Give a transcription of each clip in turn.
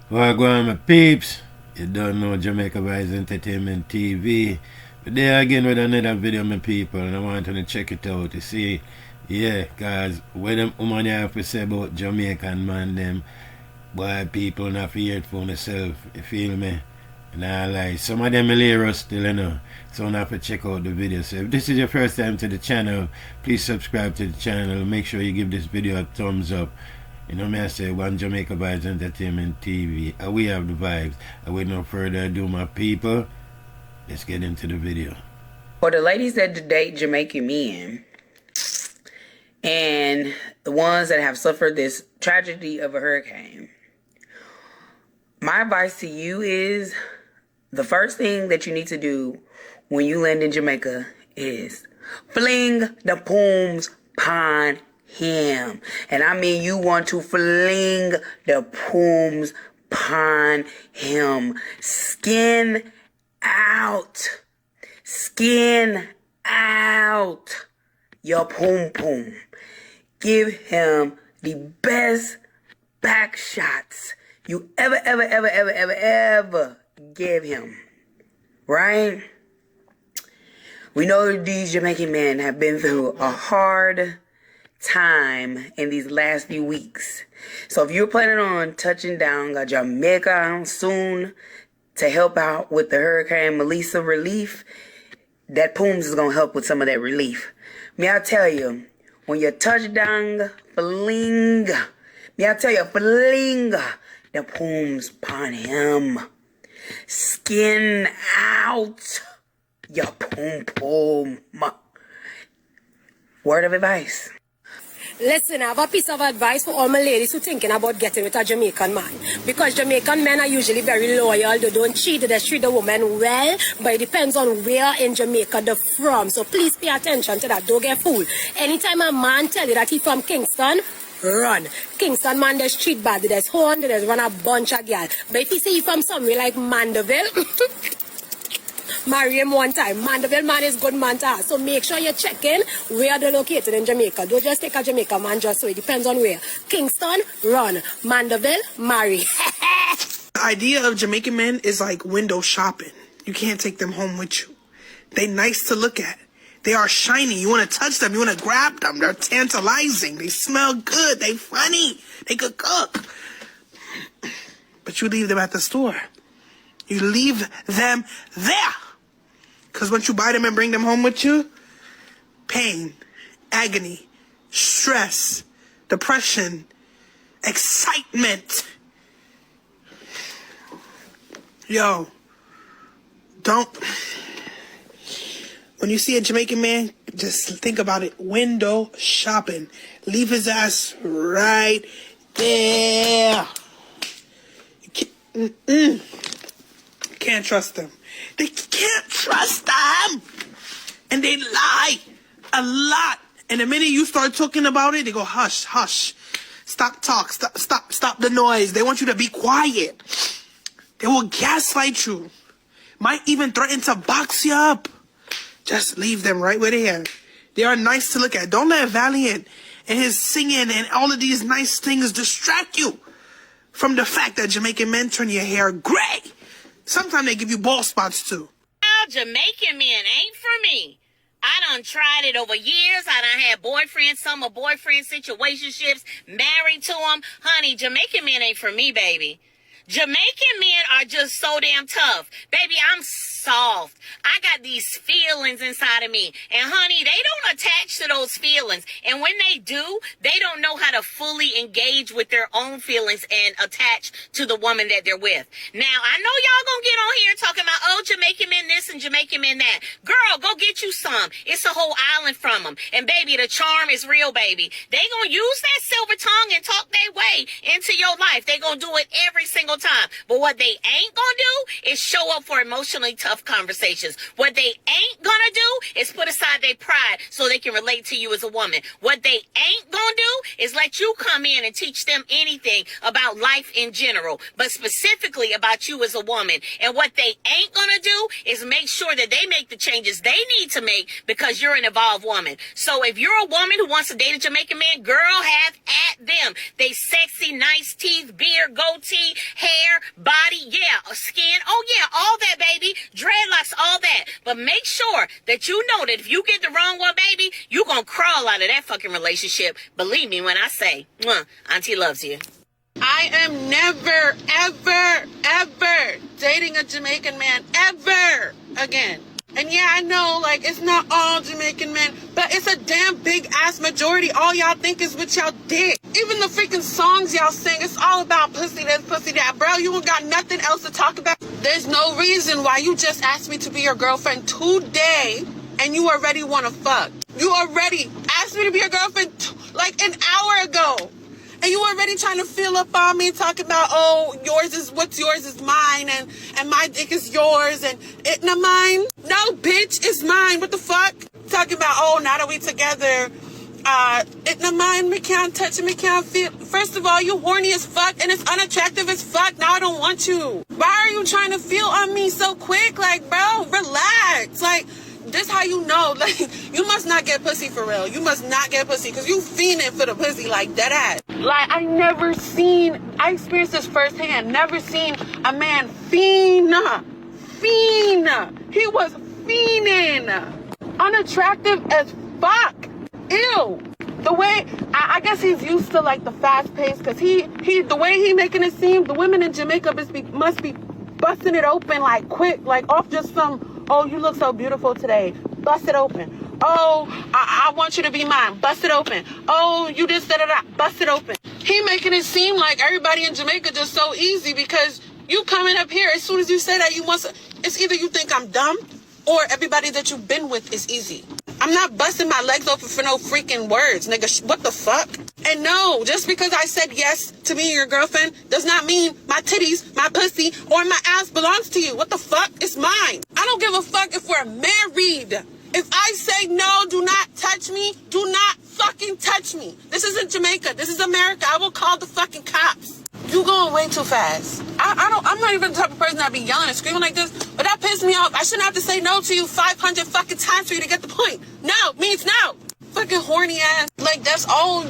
Well, go on, my peeps. You don't know Jamaica Vibes Entertainment TV. But there again with another video, my people, and I want you to check it out to see, yeah, cause what them woman have to say about Jamaican man, them boy people not fear it for themselves, you feel me? And I like some of them hilarious still, you know. So I have to check out the video. So if this is your first time to the channel, please subscribe to the channel. Make sure you give this video a thumbs up. You know me, I say one Jamaica Vibes Entertainment TV. And we have the vibes. And with no further ado, my people, let's get into the video. For the ladies that date Jamaican men and the ones that have suffered this tragedy of a hurricane, my advice to you is the first thing that you need to do when you land in Jamaica is fling the pooms pon him. And I mean, you want to fling the pooms pon him. Skin out. Skin out your poom poom. Give him the best back shots you ever give him. Right? We know these Jamaican men have been through a hard time in these last few weeks. So if you're planning on touching down Jamaica soon to help out with the Hurricane Melissa relief, that Pooms is going to help with some of that relief. May I tell you, when you touch down, fling the Pooms upon him. Skin out your poom poom. Word of advice. Listen, I have a piece of advice for all my ladies who thinking about getting with a Jamaican man. Because Jamaican men are usually very loyal. They don't cheat, they treat the woman well. But it depends on where in Jamaica they're from. So please pay attention to that. Don't get fooled. Anytime a man tell you that he's from Kingston, run. Kingston man, there's street bad, there's horn, there's run a bunch of girls. But if you say you from somewhere like Mandeville, marry him one time. Mandeville man is good man to have. So make sure you check in where they're located in Jamaica. Don't just take a Jamaica man just so. It depends on where. Kingston, run. Mandeville, marry. The idea of Jamaican men is like window shopping. You can't take them home with you. They nice to look at. They are shiny. You want to touch them. You want to grab them. They're tantalizing. They smell good. They funny. They could cook. But you leave them at the store. You leave them there. Because once you buy them and bring them home with you, pain, agony, stress, depression, excitement. Yo, don't. When you see a Jamaican man, just think about it. Window shopping. Leave his ass right there. You can't trust them. They can't trust them. And they lie a lot. And the minute you start talking about it, they go, hush, hush. Stop talk. Stop the noise. They want you to be quiet. They will gaslight you. Might even threaten to box you up. Just leave them right where they are. They are nice to look at. Don't let Valiant and his singing and all of these nice things distract you from the fact that Jamaican men turn your hair gray. Sometimes they give you bald spots too. Jamaican men ain't for me. I done tried it over years. I done had boyfriends, summer boyfriend situationships, married to them. Honey, Jamaican men ain't for me, baby. Jamaican men are just so damn tough. Baby, I'm soft. I got these feelings inside of me. And honey, they don't attach to those feelings. And when they do, they don't know how to fully engage with their own feelings and attach to the woman that they're with. Now, I know y'all gonna get on here talking about, oh, Jamaican men this and Jamaican men that. Girl, go get you some. It's a whole island from them. And baby, the charm is real, baby. They gonna use that silver tongue and talk their way into your life. They gonna do it every single time. But what they ain't gonna do is show up for emotionally tough tough conversations. What they ain't gonna do is put aside their pride so they can relate to you as a woman. What they ain't gonna do is let you come in and teach them anything about life in general, but specifically about you as a woman. And what they ain't gonna do is make sure that they make the changes they need to make because you're an evolved woman. So if you're a woman who wants to date a Jamaican man, girl, have at them. They sexy, nice teeth, beard, goatee, hair, body, yeah, skin, oh yeah, all that, baby, dreadlocks, all that. But make sure that you know that if you get the wrong one, baby, you gonna crawl out of that fucking relationship. Believe me when I say, Auntie loves you. I am never, ever, ever dating a Jamaican man ever again. And yeah, I know, like, it's not all Jamaican men, but it's a damn big ass majority. All y'all think is with y'all dick. Even the freaking songs y'all sing, it's all about pussy this, pussy that. Bro, you ain't got nothing else to talk about. There's no reason why you just asked me to be your girlfriend today and you already want to fuck. You already asked me to be your girlfriend like an hour ago. And you already trying to feel up on me, talking about, oh, what's yours is mine, and my dick is yours, and it not mine. No, bitch, it's mine. What the fuck? Talking about, oh, now that we together, it not mine, me can't touch it, me can't feel. First of all, you horny as fuck, and it's unattractive as fuck. Now I don't want you. Why are you trying to feel on me so quick? Like, bro, relax. Like, this how you know, like, you must not get pussy for real. You must not get pussy, because you fiending for the pussy like that ass. Like, I experienced this firsthand. Never seen a man fiend. He was fiending. Unattractive as fuck. Ew. The way, I guess he's used to, like, the fast pace, because the way he making it seem, the women in Jamaica must be busting it open, like, quick, like, off just some, oh, you look so beautiful today. Bust it open. Oh, I want you to be mine. Bust it open. Oh, you just da-da-da. Bust it open. He making it seem like everybody in Jamaica just so easy because you coming up here, as soon as you say that, it's either you think I'm dumb or everybody that you've been with is easy. I'm not busting my legs open for no freaking words, nigga. What the fuck? And no, just because I said yes to being your girlfriend does not mean my titties, my pussy, or my ass belongs to you. What the fuck? It's mine. I don't give a fuck if we're married. If I say no, do not touch me, do not fucking touch me. This isn't Jamaica. This is America. I will call the fucking cops. You going way too fast. I'm not even the type of person that be yelling and screaming like this, but that pissed me off. I shouldn't have to say no to you 500 fucking times for you to get the point. No means no. Fucking horny ass. Like, that's all,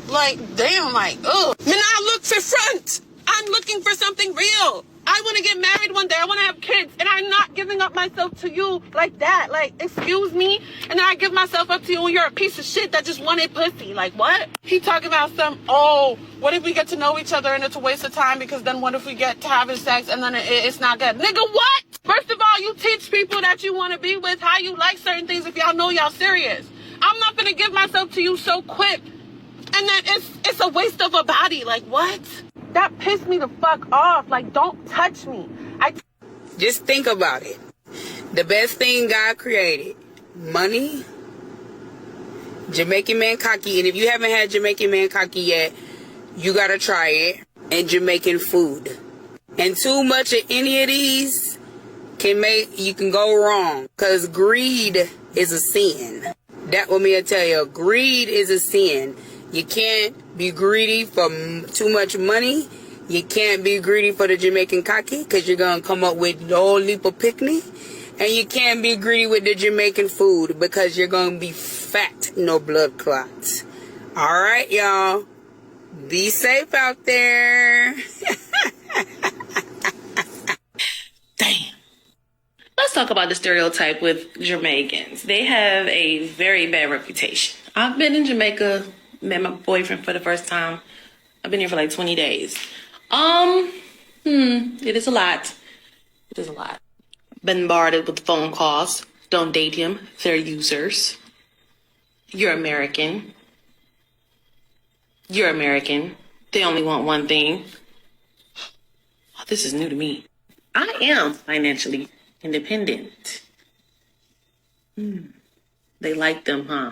like, damn, like, Man, I look for front. I'm looking for something real. I want to get married one day. I want to have kids. And I'm not giving up myself to you like that. Like, excuse me? And then I give myself up to you and you're a piece of shit that just wanted pussy. Like, what? He talking about what if we get to know each other and it's a waste of time because then what if we get to having sex and then it's not good? Nigga, what? First of all, you teach people that you want to be with how you like certain things if y'all know y'all serious. I'm not going to give myself to you so quick. And then it's a waste of a body. Like, what? That pissed me the fuck off. Like, don't touch me. Just think about it. The best thing God created. Money. Jamaican man cocky. And if you haven't had Jamaican man cocky yet, you gotta try it. And Jamaican food. And too much of any of these you can go wrong. Because greed is a sin. That what me I tell you. Greed is a sin. You can't be greedy for too much money. You can't be greedy for the Jamaican cocky because you're going to come up with a whole heap of picnic. And you can't be greedy with the Jamaican food because you're going to be fat, no blood clots. All right, y'all. Be safe out there. Damn. Let's talk about the stereotype with Jamaicans. They have a very bad reputation. I've been in Jamaica, met my boyfriend for the first time. I've been here for like 20 days. It is a lot. It is a lot. Bombarded with phone calls. Don't date him. They're users. You're American. You're American. They only want one thing. Oh, this is new to me. I am financially independent. They like them, huh?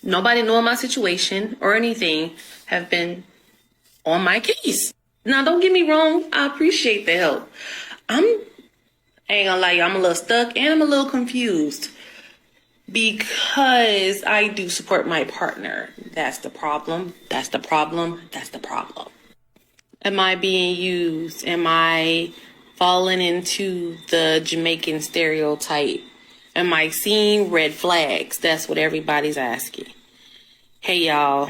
Nobody knowing my situation or anything have been on my case. Now, don't get me wrong. I appreciate the help. I ain't gonna lie, you, I'm a little stuck and I'm a little confused because I do support my partner. That's the problem. That's the problem. That's the problem. Am I being used? Am I falling into the Jamaican stereotype? Am I seeing red flags? That's what everybody's asking. Hey, y'all.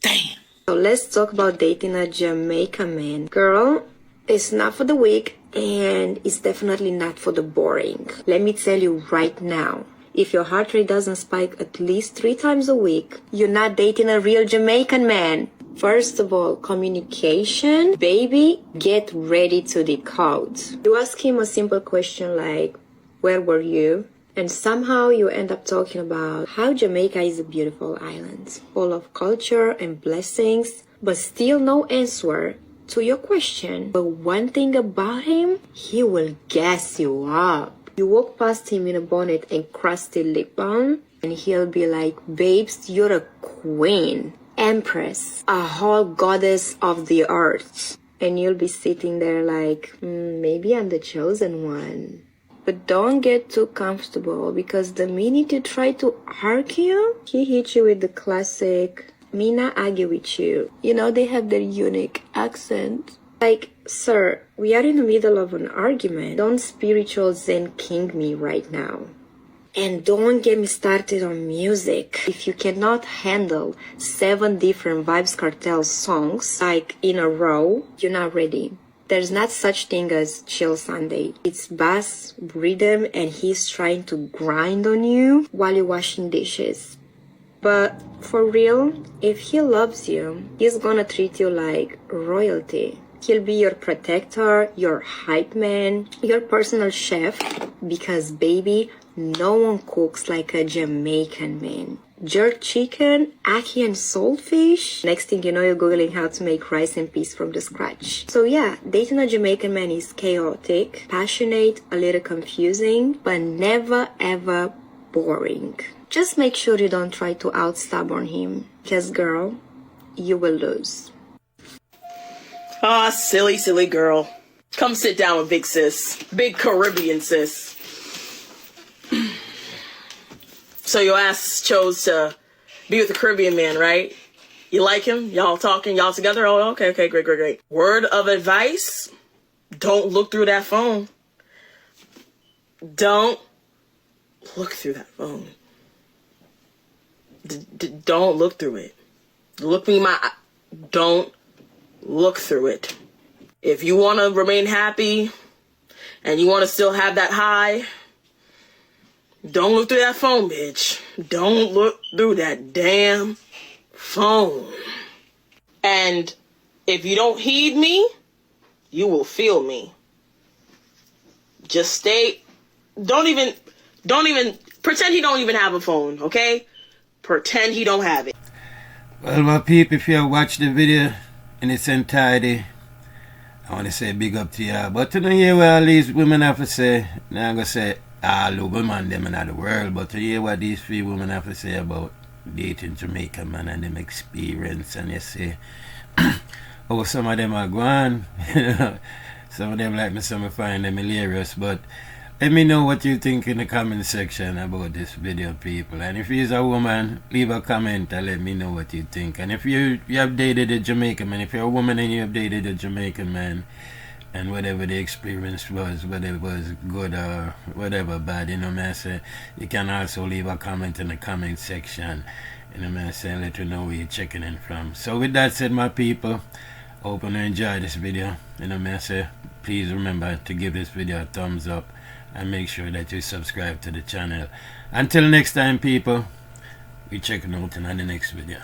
Damn. So let's talk about dating a Jamaican man. Girl, it's not for the weak and it's definitely not for the boring. Let me tell you right now, if your heart rate doesn't spike at least 3 times a week, you're not dating a real Jamaican man. First of all, communication. Baby, get ready to decode. You ask him a simple question like, where were you? And somehow you end up talking about how Jamaica is a beautiful island, full of culture and blessings, but still no answer to your question. But one thing about him, he will gas you up. You walk past him in a bonnet and crusty lip balm, and he'll be like, babes, you're a queen, empress, a whole goddess of the earth. And you'll be sitting there like, maybe I'm the chosen one. But don't get too comfortable, because the minute you try to argue, he hits you with the classic, me not argue with you. You know, they have their unique accent. Like, sir, we are in the middle of an argument. Don't spiritual Zen king me right now. And don't get me started on music. If you cannot handle 7 different Vibes Cartel songs, like in a row, you're not ready. There's not such thing as chill Sunday. It's bass, rhythm, and he's trying to grind on you while you're washing dishes. But for real, if he loves you, he's gonna treat you like royalty. He'll be your protector, your hype man, your personal chef, because baby, no one cooks like a Jamaican man. Jerk chicken, ackee and saltfish. Next thing you know, you're googling how to make rice and peas from the scratch. So yeah, dating a Jamaican man is chaotic, passionate, a little confusing, but never ever boring. Just make sure you don't try to out-stubborn him, because girl, you will lose. Ah, silly, silly girl. Come sit down with big sis. Big Caribbean sis. So your ass chose to be with a Caribbean man, right? You like him? Y'all talking? Y'all together? Oh, okay, great. Word of advice, don't look through that phone. Don't look through that phone. Don't look through it. Look me in my eye. Don't look through it. If you want to remain happy and you want to still have that high, don't look through that phone, bitch. Don't look through that damn phone. And if you don't heed me, you will feel me. Just stay. Don't even pretend he don't even have a phone, okay? Pretend he don't have it. Well, my people, if you watch the video in its entirety, I want to say big up to you. But to hear what all these women have to say, now I'm going to say all the women them in the world, but to hear what these 3 women have to say about dating Jamaican man and them experience, and you see oh, some of them are gone. Some of them like me, some find them hilarious, but let me know what you think in the comment section about this video, people. And if you're a woman, leave a comment and let me know what you think. And if you have dated a Jamaican man, if you're a woman and you have dated a Jamaican man, and whatever the experience was, whether it was good or whatever bad, you know what I say, you can also leave a comment in the comment section, you know what I say, let you know where you're checking in from. So with that said, my people, hope you enjoy this video, you know what I say. Please remember to give this video a thumbs up and make sure that you subscribe to the channel. Until next time, people, we checking out in the next video.